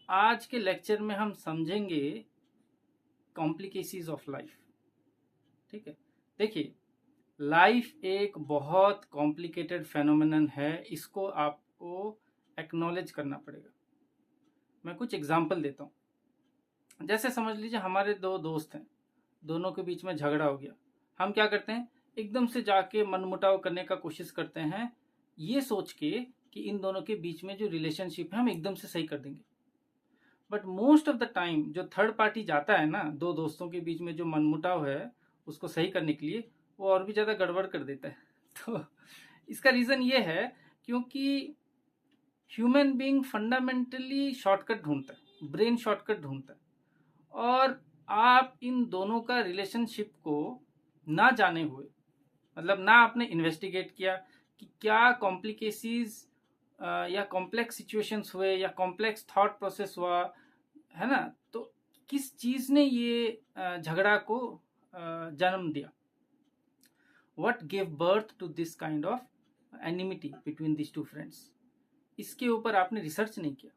आज के लेक्चर में हम समझेंगे कॉम्प्लिकेसीज ऑफ लाइफ। ठीक है, देखिए लाइफ एक बहुत कॉम्प्लिकेटेड फेनोमेनन है, इसको आपको एक्नॉलेज करना पड़ेगा। मैं कुछ एग्जांपल देता हूँ। जैसे समझ लीजिए हमारे दो दोस्त हैं, दोनों के बीच में झगड़ा हो गया। हम क्या करते हैं, एकदम से जाके मनमुटाव करने का कोशिश करते हैं, ये सोच के कि इन दोनों के बीच में जो रिलेशनशिप है हम एकदम से सही कर देंगे। But most of the time जो थर्ड पार्टी जाता है ना, दो दोस्तों के बीच में जो मनमुटाव है उसको सही करने के लिए, वो और भी ज़्यादा गड़बड़ कर देता है। तो इसका रीज़न ये है क्योंकि ह्यूमन बीइंग फंडामेंटली शॉर्टकट ढूंढता है, ब्रेन शॉर्टकट ढूंढता है। और आप इन दोनों का रिलेशनशिप को ना जाने हुए, मतलब ना आपने इन्वेस्टिगेट किया कि क्या कॉम्प्लिकेसीज या कॉम्प्लेक्स सिचुएशंस हुए या कॉम्प्लेक्स थॉट प्रोसेस हुआ, है ना, तो किस चीज ने ये झगड़ा को जन्म दिया, what give birth to this kind of enmity between this two friends. इसके ऊपर आपने रिसर्च नहीं किया,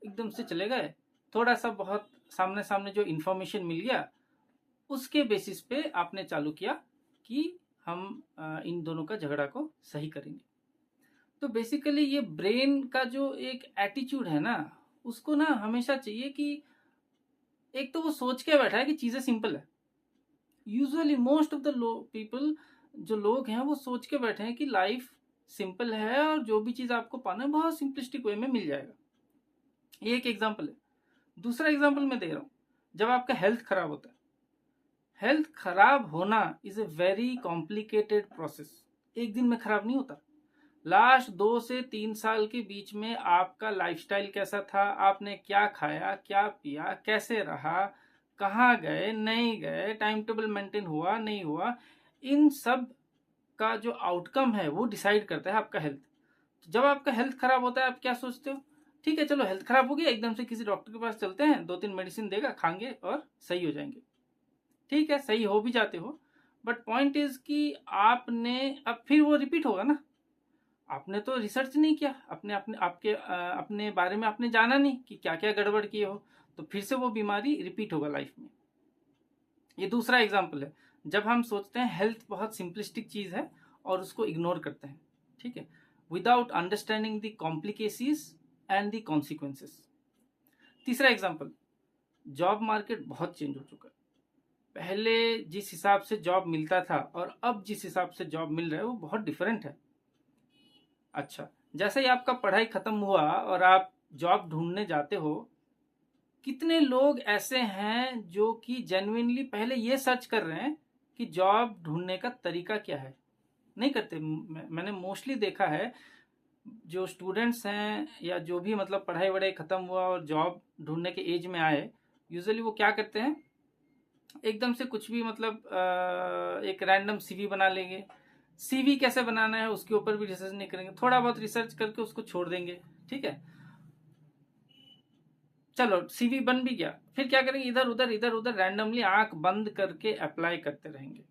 एकदम से चले गए, थोड़ा सा बहुत सामने सामने जो इंफॉर्मेशन मिल गया उसके बेसिस पे आपने चालू किया कि हम इन दोनों का झगड़ा को सही करेंगे। तो बेसिकली ये ब्रेन का जो एक एटीट्यूड है ना, उसको ना हमेशा चाहिए कि एक तो वो सोच के बैठा है कि चीजें सिंपल है। Usually most of the people, जो लोग हैं, वो सोच के बैठे हैं कि लाइफ सिंपल है और जो भी चीज आपको पाना है बहुत सिंपलिस्टिक वे में मिल जाएगा। ये एक एग्जांपल है। दूसरा एग्जांपल मैं दे रहा हूं, जब आपका हेल्थ खराब होता है। हेल्थ खराब होना is a very complicated process, एक दिन में खराब नहीं होता। लास्ट 2 से 3 साल के बीच में आपका लाइफस्टाइल कैसा था, आपने क्या खाया, क्या पिया, कैसे रहा, कहाँ गए नहीं गए, टाइम टेबल मेंटेन हुआ नहीं हुआ, इन सब का जो आउटकम है वो डिसाइड करता है आपका हेल्थ। तो जब आपका हेल्थ खराब होता है आप क्या सोचते हो, ठीक है चलो हेल्थ खराब हो गया, एकदम से किसी डॉक्टर के पास चलते हैं, 2-3 मेडिसिन देगा, खाएंगे और सही हो जाएंगे। ठीक है, सही हो भी जाते हो, बट पॉइंट इज कि आपने, अब फिर वो रिपीट होगा ना, आपने तो रिसर्च नहीं किया, अपने अपने आपके अपने बारे में आपने जाना नहीं कि क्या क्या गड़बड़ किए हो, तो फिर से वो बीमारी रिपीट होगा लाइफ में। ये दूसरा एग्जाम्पल है, जब हम सोचते हैं हेल्थ बहुत सिंपलिस्टिक चीज है और उसको इग्नोर करते हैं, ठीक है, without understanding the complicacies and the consequences. तीसरा एग्जाम्पल, जॉब मार्केट बहुत चेंज हो चुका है। पहले जिस हिसाब से जॉब मिलता था और अब जिस हिसाब से जॉब मिल रहा है वो बहुत डिफरेंट है। अच्छा, जैसे ही आपका पढ़ाई खत्म हुआ और आप जॉब ढूंढने जाते हो, कितने लोग ऐसे हैं जो कि जेन्युइनली पहले ये सर्च कर रहे हैं कि जॉब ढूंढने का तरीका क्या है। नहीं करते। मैंने मोस्टली देखा है, जो स्टूडेंट्स हैं या जो भी मतलब पढ़ाई वढ़ाई खत्म हुआ और जॉब ढूंढने के एज में आए, यूजुअली वो क्या करते हैं, एकदम से कुछ भी मतलब एक रैंडम सीवी बना लेंगे। सीवी कैसे बनाना है उसके ऊपर भी रिसर्च नहीं करेंगे, थोड़ा बहुत रिसर्च करके उसको छोड़ देंगे। ठीक है, चलो सीवी बन भी गया, फिर क्या करेंगे, इधर उधर रैंडमली आंख बंद करके अप्लाई करते रहेंगे,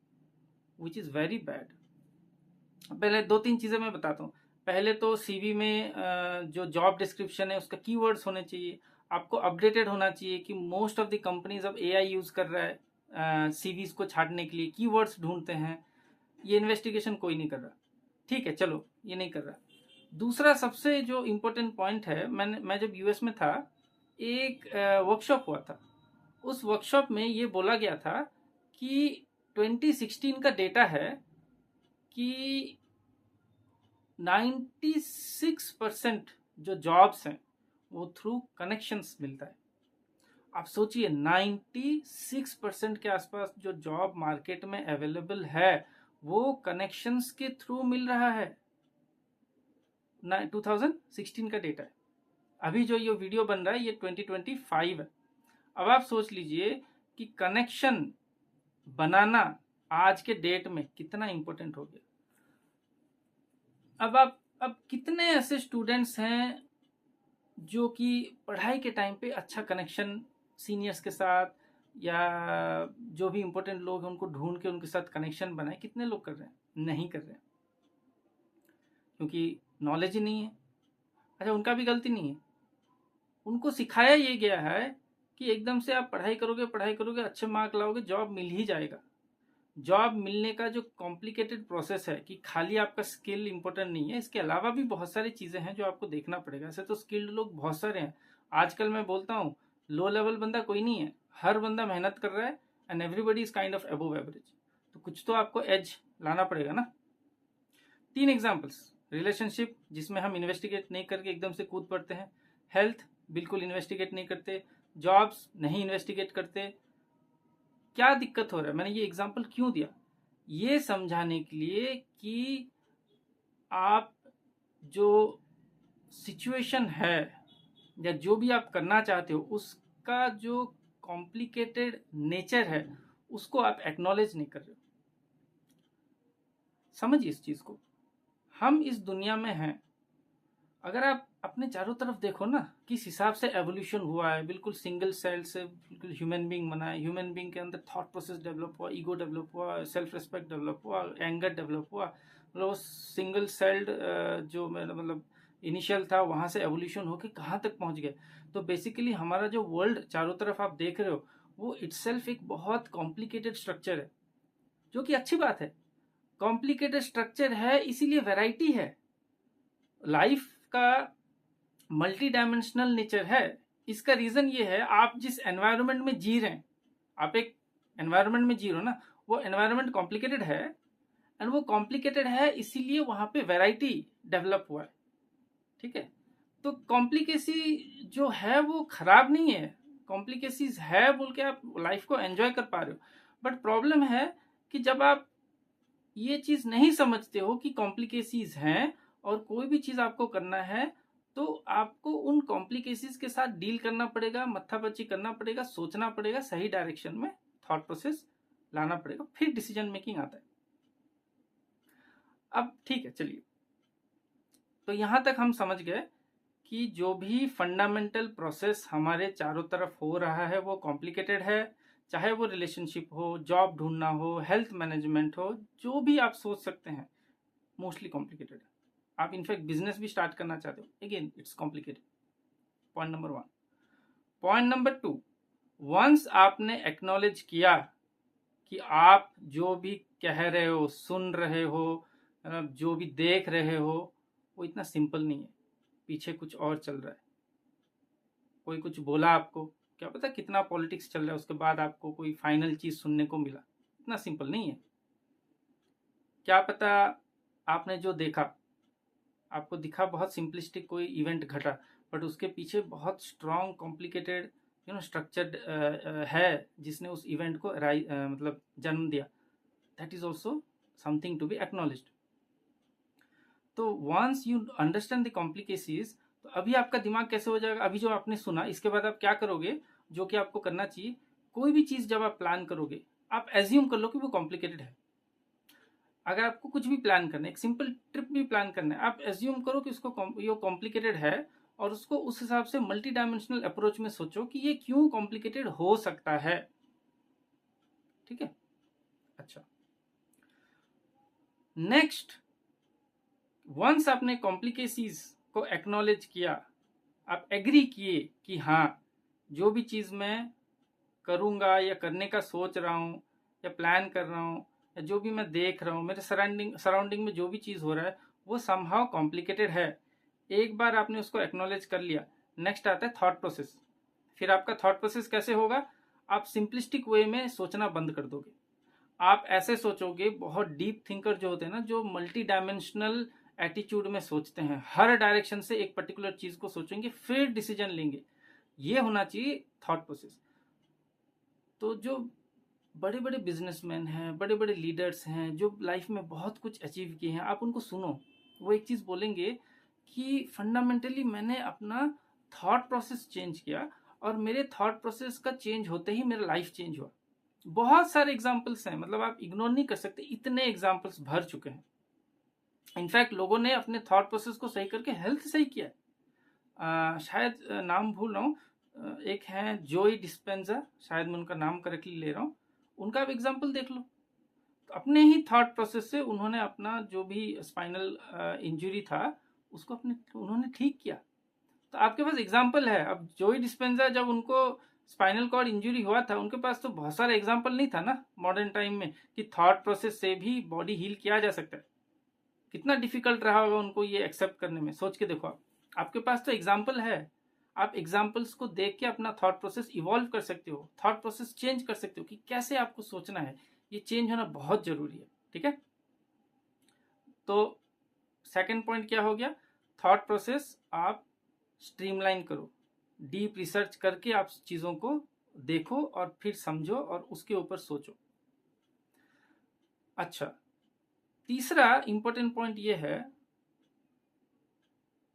विच इज वेरी बैड। पहले 2-3 चीजें मैं बताता हूँ। पहले तो सीवी में जो जॉब डिस्क्रिप्शन है उसका कीवर्ड्स होने चाहिए, आपको अपडेटेड होना चाहिए कि मोस्ट ऑफ द कंपनीज अब एआई यूज कर रहा है सीवीज को छाटने के लिए, कीवर्ड्स ढूंढते हैं। ये इन्वेस्टिगेशन कोई नहीं कर रहा, ठीक है, चलो ये नहीं कर रहा। दूसरा सबसे जो इम्पोर्टेंट पॉइंट है, मैं जब यूएस में था, एक वर्कशॉप हुआ था। उस वर्कशॉप में ये बोला गया था कि 2016 का डेटा है कि 96% जो जॉब्स हैं वो थ्रू कनेक्शंस मिलता है। आप सोचिए 96% के आसपास जो जॉब मार्केट में अवेलेबल है वो कनेक्शंस के थ्रू मिल रहा है। 2016 का डेटा है, अभी जो ये वीडियो बन रहा है ये 2025 है। अब आप सोच लीजिए कि कनेक्शन बनाना आज के डेट में कितना इंपॉर्टेंट हो गया। अब कितने ऐसे स्टूडेंट्स हैं जो कि पढ़ाई के टाइम पे अच्छा कनेक्शन सीनियर्स के साथ या जो भी इंपॉर्टेंट लोग हैं उनको ढूंढ के उनके साथ कनेक्शन बनाए, कितने लोग कर रहे हैं? नहीं कर रहे हैं, क्योंकि नॉलेज ही नहीं है। अच्छा, उनका भी गलती नहीं है, उनको सिखाया ये गया है कि एकदम से आप पढ़ाई करोगे अच्छे मार्क लाओगे, जॉब मिल ही जाएगा। जॉब मिलने का जो कॉम्प्लिकेटेड प्रोसेस है कि खाली आपका स्किल इंपॉर्टेंट नहीं है, इसके अलावा भी बहुत सारी चीज़ें हैं जो आपको देखना पड़ेगा। ऐसे तो स्किल्ड लोग बहुत सारे हैं। आजकल मैं बोलता हूँ लो लेवल बंदा कोई नहीं है, हर बंदा मेहनत कर रहा है and everybody is kind of above average. तो कुछ तो आपको एज लाना पड़ेगा ना। 3 एग्जाम्पल्स, रिलेशनशिप जिसमें हम इन्वेस्टिगेट नहीं करके एकदम से कूद पड़ते हैं, हेल्थ बिल्कुल इन्वेस्टिगेट नहीं करते, जॉब्स नहीं इन्वेस्टिगेट करते। क्या दिक्कत हो रहा है, मैंने ये एग्जाम्पल क्यों दिया, ये समझाने के लिए कि आप जो सिचुएशन है या जो भी आप करना चाहते हो उसका जो कॉम्प्लिकेटेड नेचर है उसको आप एक्नॉलेज नहीं कर रहे हो। समझिए इस चीज को, हम इस दुनिया में हैं, अगर आप अपने चारों तरफ देखो ना किस हिसाब से एवोल्यूशन हुआ है, बिल्कुल सिंगल सेल से बिल्कुल ह्यूमन बींग बना है, ह्यूमन बींग के अंदर थॉट प्रोसेस डेवलप हुआ, ईगो डेवलप हुआ, सेल्फ रिस्पेक्ट डेवलप हुआ, एंगर डेवलप हुआ, मतलब सिंगल सेल्ड जो मतलब इनिशियल था वहां से एवोल्यूशन होकर कहाँ तक पहुंच गए। तो बेसिकली हमारा जो वर्ल्ड चारों तरफ आप देख रहे हो वो इटसेल्फ एक बहुत कॉम्प्लिकेटेड स्ट्रक्चर है, जो कि अच्छी बात है। कॉम्प्लिकेटेड स्ट्रक्चर है इसीलिए वैरायटी है, लाइफ का मल्टी डायमेंशनल नेचर है। इसका रीजन ये है आप जिस एनवायरनमेंट में जी रहे हैं, आप एक एनवायरनमेंट में जी रहे हो ना, वो एनवायरनमेंट कॉम्प्लिकेटेड है एंड वो कॉम्प्लिकेटेड है इसीलिए वहां पे वैरायटी डेवलप हुआ है। ठीक है, तो कॉम्प्लिकेसी जो है वो खराब नहीं है, कॉम्प्लिकेसीज है बोल के आप लाइफ को एंजॉय कर पा रहे हो। बट प्रॉब्लम है कि जब आप ये चीज नहीं समझते हो कि कॉम्प्लिकेसीज हैं और कोई भी चीज आपको करना है तो आपको उन कॉम्प्लिकेसीज के साथ डील करना पड़ेगा, मत्थापच्ची करना पड़ेगा, सोचना पड़ेगा, सही डायरेक्शन में थॉट प्रोसेस लाना पड़ेगा, फिर डिसीजन मेकिंग आता है। अब ठीक है, चलिए, तो यहां तक हम समझ गए कि जो भी फंडामेंटल प्रोसेस हमारे चारों तरफ हो रहा है वो कॉम्प्लिकेटेड है, चाहे वो रिलेशनशिप हो, जॉब ढूंढना हो, हेल्थ मैनेजमेंट हो, जो भी आप सोच सकते हैं मोस्टली कॉम्प्लिकेटेड है। आप इनफैक्ट बिजनेस भी स्टार्ट करना चाहते हो, again it's complicated. Point number 1। Point number 2, once आपने एक्नॉलेज किया कि आप जो भी कह रहे हो, सुन रहे हो, जो भी देख रहे हो वो इतना सिंपल नहीं है, पीछे कुछ और चल रहा है। कोई कुछ बोला आपको, क्या पता कितना पॉलिटिक्स चल रहा है, उसके बाद आपको कोई फाइनल चीज सुनने को मिला, इतना सिंपल नहीं है। क्या पता आपने जो देखा, आपको दिखा बहुत सिंपलिस्टिक कोई इवेंट घटा, बट उसके पीछे बहुत स्ट्रॉन्ग कॉम्प्लिकेटेड स्ट्रक्चर्ड है जिसने उस इवेंट को मतलब जन्म दिया। That is also something to be acknowledged. तो once you understand the complicacies, तो अभी आपका दिमाग कैसे हो जाएगा, अभी जो आपने सुना इसके बाद आप क्या करोगे, जो कि आपको करना चाहिए, कोई भी चीज जब आप प्लान करोगे आप एज्यूम कर लो कि वो कॉम्प्लिकेटेड है। अगर आपको कुछ भी प्लान करना है, एक सिंपल ट्रिप भी प्लान करना है, आप एज्यूम करो कि उसको ये कॉम्प्लिकेटेड है और उसको उस हिसाब से मल्टी डायमेंशनल अप्रोच में सोचो कि ये क्यों कॉम्प्लिकेटेड हो सकता है। ठीक है, अच्छा, नेक्स्ट, वंस आपने कॉम्प्लिकेसीज को एक्नॉलेज किया, आप एग्री किए कि हाँ जो भी चीज मैं करूंगा या करने का सोच रहा हूं या प्लान कर रहा हूं या जो भी मैं देख रहा हूं, मेरे सराउंडिंग में जो भी चीज हो रहा है वो समहाउ कॉम्प्लिकेटेड है। एक बार आपने उसको एक्नॉलेज कर लिया, नेक्स्ट आता है थॉट प्रोसेस। फिर आपका थॉट प्रोसेस कैसे होगा, आप सिंपलिस्टिक वे में सोचना बंद कर दोगे, आप ऐसे सोचोगे, बहुत डीप थिंकर जो होते हैं ना, जो मल्टी डायमेंशनल एटीट्यूड में सोचते हैं, हर डायरेक्शन से एक पर्टिकुलर चीज को सोचेंगे फिर डिसीजन लेंगे, ये होना चाहिए थॉट प्रोसेस। तो जो बड़े बड़े बिजनेसमैन हैं, बड़े बड़े लीडर्स हैं, जो लाइफ में बहुत कुछ अचीव किए हैं, आप उनको सुनो, वो एक चीज बोलेंगे कि फंडामेंटली मैंने अपना थॉट प्रोसेस चेंज किया और मेरे थॉट प्रोसेस का चेंज होते ही मेरा लाइफ चेंज हुआ। बहुत सारे एग्जाम्पल्स हैं, मतलब आप इग्नोर नहीं कर सकते, इतने एग्जाम्पल्स भर चुके हैं। इनफैक्ट लोगों ने अपने थॉट प्रोसेस को सही करके हेल्थ सही किया। शायद नाम भूल रहा हूँ, एक है जोई डिस्पेंजा, शायद मैं उनका नाम करेक्टली ले रहा हूँ, उनका आप एग्जाम्पल देख लो। तो अपने ही थॉट प्रोसेस से उन्होंने अपना जो भी स्पाइनल इंजरी था उसको उन्होंने ठीक किया। तो आपके पास एग्जाम्पल है। अब जोई डिस्पेंजा जब उनको स्पाइनल कॉर्ड इंजरी हुआ था, उनके पास तो बहुत सारा एग्जाम्पल नहीं था ना मॉडर्न टाइम में कि थॉट प्रोसेस से भी बॉडी हील किया जा सकता है। कितना डिफिकल्ट रहा होगा उनको ये एक्सेप्ट करने में, सोच के देखो आप। आपके पास तो एग्जाम्पल है, आप एग्जाम्पल्स को देख के अपना थॉट प्रोसेस इवॉल्व कर सकते हो, थॉट प्रोसेस चेंज कर सकते हो कि कैसे आपको सोचना है। ये चेंज होना बहुत जरूरी है, ठीक है। तो सेकंड पॉइंट क्या हो गया, थॉट प्रोसेस आप स्ट्रीमलाइन करो, डीप रिसर्च करके आप चीजों को देखो और फिर समझो और उसके ऊपर सोचो। अच्छा, तीसरा इंपॉर्टेंट पॉइंट ये है,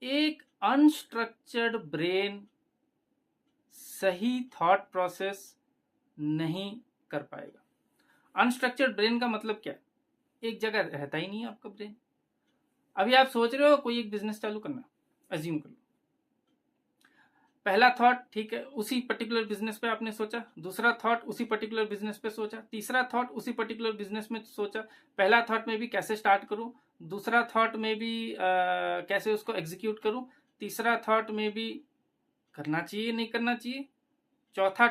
एक अनस्ट्रक्चर्ड ब्रेन सही थॉट प्रोसेस नहीं कर पाएगा। अनस्ट्रक्चर्ड ब्रेन का मतलब क्या है, एक जगह रहता ही नहीं है आपका ब्रेन। अभी आप सोच रहे हो कोई एक बिजनेस चालू करना, अज्यूम कर लो। पहला थॉट ठीक है, उसी पर्टिकुलर बिजनेस पे आपने सोचा, दूसरा थॉट उसी पर्टिकुलर बिजनेस पे सोचा, तीसरा थॉट उसी पर्टिकुलर बिजनेस में सोचा। पहला थॉट में भी कैसे स्टार्ट करूं, दूसरा थॉट में भी कैसे उसको एग्जीक्यूट करूं, तीसरा थॉट में भी करना चाहिए नहीं करना चाहिए, चौथा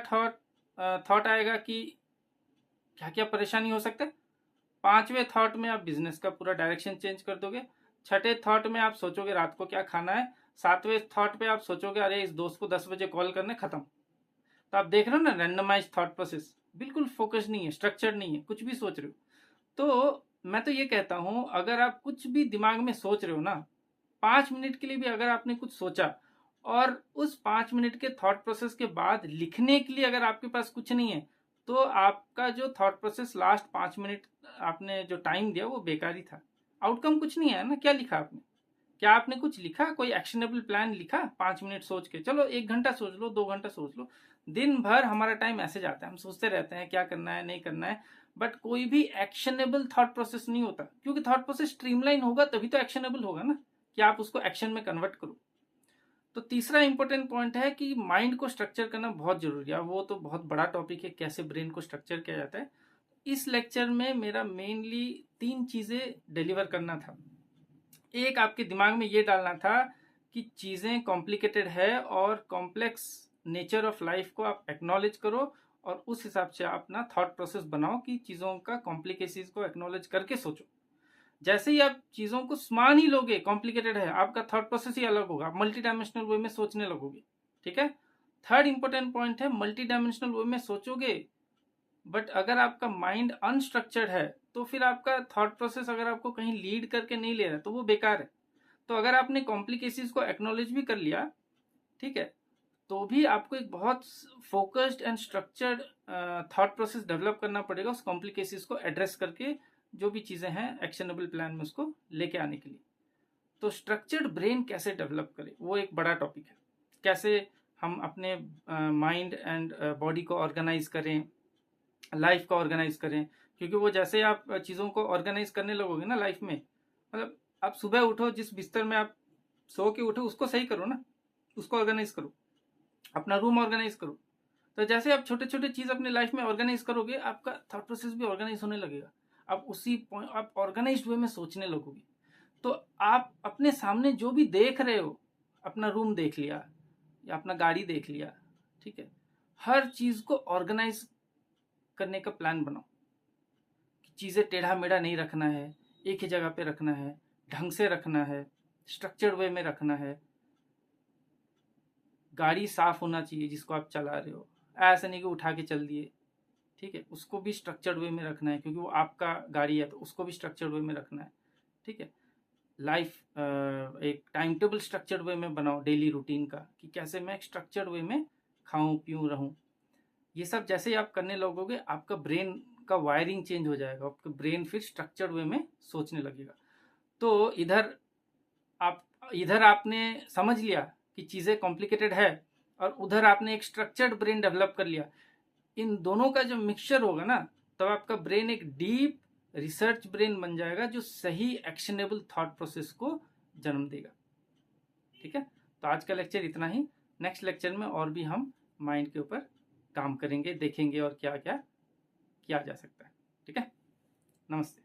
थॉट आएगा कि क्या क्या परेशानी हो सकता है, पांचवें थॉट में आप बिजनेस का पूरा डायरेक्शन चेंज कर दोगे, छठे थॉट में आप सोचोगे रात को क्या खाना है, सातवें थॉट पे आप सोचोगे अरे इस दोस्त को 10 बजे कॉल करने, खत्म। तो आप देख रहे हो ना, रैंडमाइज थॉट प्रोसेस, बिल्कुल फोकस नहीं है, स्ट्रक्चर नहीं है, कुछ भी सोच रहे हो। तो मैं तो ये कहता हूं, अगर आप कुछ भी दिमाग में सोच रहे हो ना, 5 मिनट के लिए भी अगर आपने कुछ सोचा और उस 5 मिनट के थॉट प्रोसेस के बाद लिखने के लिए अगर आपके पास कुछ नहीं है, तो आपका जो थॉट प्रोसेस लास्ट 5 मिनट आपने जो टाइम दिया वो बेकार ही था। आउटकम कुछ नहीं है ना, क्या लिखा आपने, क्या आपने कुछ लिखा, कोई एक्शनेबल प्लान लिखा? 5 मिनट सोच के, चलो 1 घंटा सोच लो, 2 घंटा सोच लो, दिन भर हमारा टाइम ऐसे जाता है, हम सोचते रहते हैं क्या करना है नहीं करना है, बट कोई भी एक्शनेबल थॉट प्रोसेस नहीं होता। क्योंकि थॉट प्रोसेस स्ट्रीमलाइन होगा तभी तो एक्शनेबल होगा ना, कि आप उसको एक्शन में कन्वर्ट करो। तो तीसरा इंपॉर्टेंट पॉइंट है कि माइंड को स्ट्रक्चर करना बहुत जरूरी है। वो तो बहुत बड़ा टॉपिक है, कैसे ब्रेन को स्ट्रक्चर किया जाता है। इस लेक्चर में मेरा मेनली 3 चीजें डिलीवर करना था। एक, आपके दिमाग में ये डालना था कि चीजें कॉम्प्लिकेटेड है और कॉम्प्लेक्स नेचर ऑफ लाइफ को आप एक्नॉलेज करो और उस हिसाब से आप अपना थॉट प्रोसेस बनाओ कि चीजों का कॉम्प्लिकेसीज को एक्नॉलेज करके सोचो। जैसे ही आप चीजों को मान ही लोगे कॉम्प्लिकेटेड है, आपका थॉट प्रोसेस ही अलग होगा, मल्टी डायमेंशनल वे में सोचने लगोगे, ठीक है। थर्ड इंपॉर्टेंट पॉइंट है, मल्टी डायमेंशनल वे में सोचोगे, बट अगर आपका माइंड अनस्ट्रक्चर्ड है तो फिर आपका थॉट प्रोसेस अगर आपको कहीं लीड करके नहीं ले रहा तो वो बेकार है। तो अगर आपने कॉम्प्लिकेसीज को एक्नॉलेज भी कर लिया, ठीक है, तो भी आपको एक बहुत focused and structured thought process develop करना पड़ेगा उस कॉम्प्लिकेसीज को एड्रेस करके, जो भी चीजें हैं एक्शनेबल प्लान में उसको लेके आने के लिए। तो स्ट्रक्चर्ड ब्रेन कैसे डेवलप करें, वो एक बड़ा टॉपिक है। कैसे हम अपने माइंड एंड बॉडी को ऑर्गेनाइज करें, लाइफ को ऑर्गेनाइज करें। क्योंकि वो जैसे आप चीज़ों को ऑर्गेनाइज करने लगोगे ना लाइफ में, मतलब आप सुबह उठो, जिस बिस्तर में आप सो के उठो उसको सही करो ना, उसको ऑर्गेनाइज करो, अपना रूम ऑर्गेनाइज करो। तो जैसे आप छोटे छोटे चीज़ अपने लाइफ में ऑर्गेनाइज करोगे, आपका थॉट प्रोसेस भी ऑर्गेनाइज होने लगेगा। आप उसी पॉइंट, आप ऑर्गेनाइज वे में सोचने लगोगे। तो आप अपने सामने जो भी देख रहे हो, अपना रूम देख लिया या अपना गाड़ी देख लिया, ठीक है, हर चीज को ऑर्गेनाइज करने का प्लान बनाओ। चीजें टेढ़ा मेढ़ा नहीं रखना है, एक ही जगह पे रखना है, ढंग से रखना है, स्ट्रक्चर्ड वे में रखना है। गाड़ी साफ होना चाहिए जिसको आप चला रहे हो, ऐसा नहीं कि उठा के चल दिए, ठीक है, उसको भी स्ट्रक्चर्ड वे में रखना है क्योंकि वो आपका गाड़ी है तो उसको भी स्ट्रक्चर्ड वे में रखना है, ठीक है। लाइफ एक टाइम टेबल स्ट्रक्चर्ड वे में बनाओ डेली रूटीन का, कि कैसे मैं एक स्ट्रक्चर्ड वे में खाऊं पीऊं रहूं। ये सब जैसे ही आप करने लगोगे, आपका ब्रेन का वायरिंग चेंज हो जाएगा, आपका ब्रेन फिर स्ट्रक्चर्ड वे में सोचने लगेगा। तो इधर आपने समझ लिया कि चीज़ें कॉम्प्लिकेटेड है और उधर आपने एक स्ट्रक्चर्ड ब्रेन डेवलप कर लिया। इन दोनों का जो मिक्सचर होगा ना, तब आपका ब्रेन एक डीप रिसर्च ब्रेन बन जाएगा जो सही एक्शनेबल थॉट प्रोसेस को जन्म देगा, ठीक है। तो आज का लेक्चर इतना ही। नेक्स्ट लेक्चर में और भी हम माइंड के ऊपर काम करेंगे, देखेंगे और क्या क्या किया जा सकता है, ठीक है। नमस्ते।